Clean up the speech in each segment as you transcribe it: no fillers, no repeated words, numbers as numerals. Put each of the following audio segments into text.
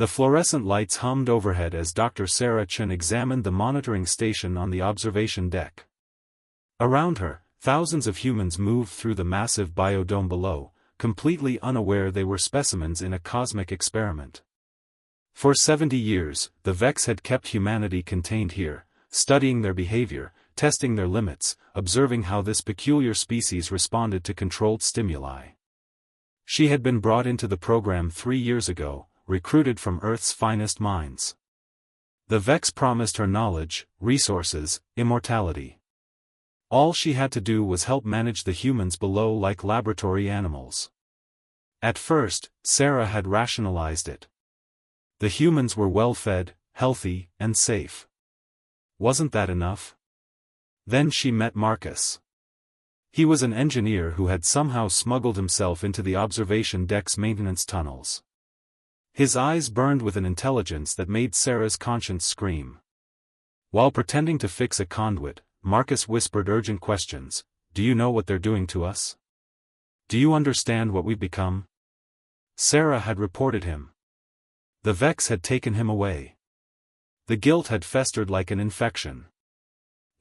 The fluorescent lights hummed overhead as Dr. Sarah Chen examined the monitoring station on the observation deck. Around her, thousands of humans moved through the massive biodome below, completely unaware they were specimens in a cosmic experiment. For 70 years, the Vex had kept humanity contained here, studying their behavior, testing their limits, observing how this peculiar species responded to controlled stimuli. She had been brought into the program 3 years ago, recruited from Earth's finest minds. The Vex promised her knowledge, resources, immortality. All she had to do was help manage the humans below like laboratory animals. At first, Sarah had rationalized it. The humans were well-fed, healthy, and safe. Wasn't that enough? Then she met Marcus. He was an engineer who had somehow smuggled himself into the observation deck's maintenance tunnels. His eyes burned with an intelligence that made Sarah's conscience scream. While pretending to fix a conduit, Marcus whispered urgent questions. Do you know what they're doing to us? Do you understand what we've become? Sarah had reported him. The Vex had taken him away. The guilt had festered like an infection.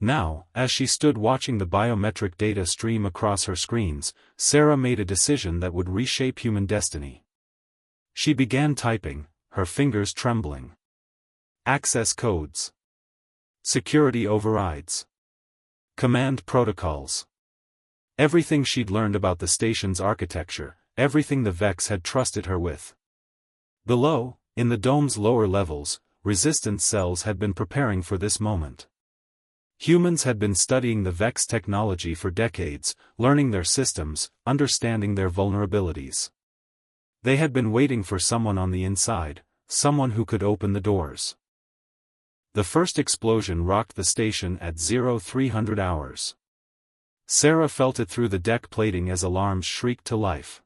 Now, as she stood watching the biometric data stream across her screens, Sarah made a decision that would reshape human destiny. She began typing, her fingers trembling. Access codes. Security overrides. Command protocols. Everything she'd learned about the station's architecture, everything the Vex had trusted her with. Below, in the dome's lower levels, resistance cells had been preparing for this moment. Humans had been studying the Vex technology for decades, learning their systems, understanding their vulnerabilities. They had been waiting for someone on the inside, someone who could open the doors. The first explosion rocked the station at 0300 hours. Sarah felt it through the deck plating as alarms shrieked to life.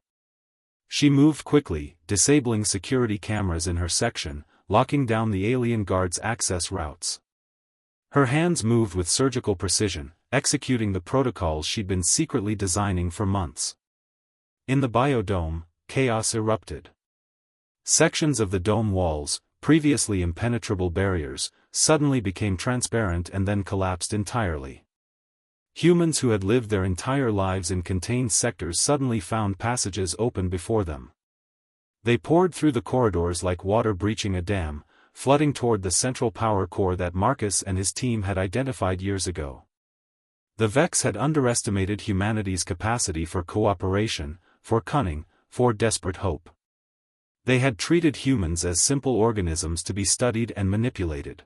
She moved quickly, disabling security cameras in her section, locking down the alien guards' access routes. Her hands moved with surgical precision, executing the protocols she'd been secretly designing for months. In the biodome, chaos erupted. Sections of the dome walls, previously impenetrable barriers, suddenly became transparent and then collapsed entirely. Humans who had lived their entire lives in contained sectors suddenly found passages open before them. They poured through the corridors like water breaching a dam, flooding toward the central power core that Marcus and his team had identified years ago. The Vex had underestimated humanity's capacity for cooperation, for cunning, for desperate hope. They had treated humans as simple organisms to be studied and manipulated.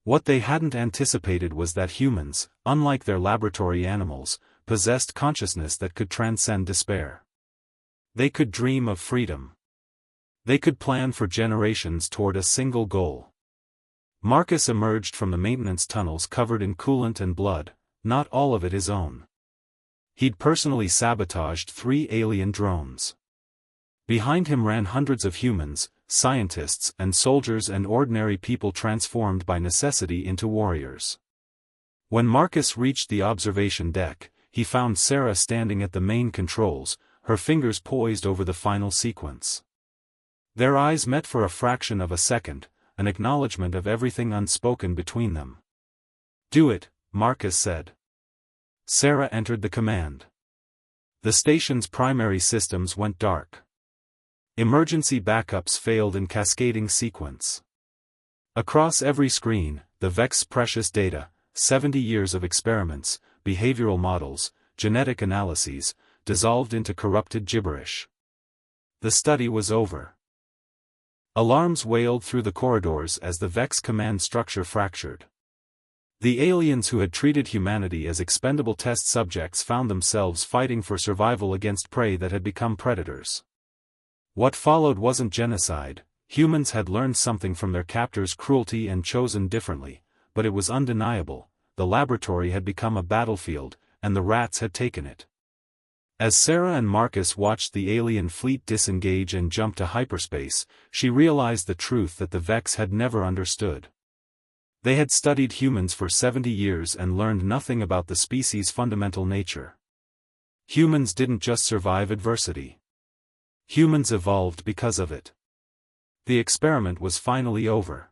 What they hadn't anticipated was that humans, unlike their laboratory animals, possessed consciousness that could transcend despair. They could dream of freedom. They could plan for generations toward a single goal. Marcus emerged from the maintenance tunnels covered in coolant and blood, not all of it his own. He'd personally sabotaged 3 alien drones. Behind him ran hundreds of humans, scientists and soldiers and ordinary people transformed by necessity into warriors. When Marcus reached the observation deck, he found Sarah standing at the main controls, her fingers poised over the final sequence. Their eyes met for a fraction of a second, an acknowledgement of everything unspoken between them. "Do it," Marcus said. Sarah entered the command. The station's primary systems went dark. Emergency backups failed in cascading sequence. Across every screen, the Vex's precious data, 70 years of experiments, behavioral models, genetic analyses, dissolved into corrupted gibberish. The study was over. Alarms wailed through the corridors as the Vex command structure fractured. The aliens who had treated humanity as expendable test subjects found themselves fighting for survival against prey that had become predators. What followed wasn't genocide. Humans had learned something from their captors' cruelty and chosen differently, but it was undeniable. The laboratory had become a battlefield, and the rats had taken it. As Sarah and Marcus watched the alien fleet disengage and jump to hyperspace, she realized the truth that the Vex had never understood. They had studied humans for 70 years and learned nothing about the species' fundamental nature. Humans didn't just survive adversity. Humans evolved because of it. The experiment was finally over.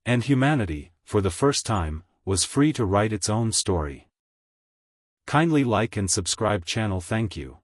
And humanity, for the first time, was free to write its own story. Kindly like and subscribe channel. Thank you.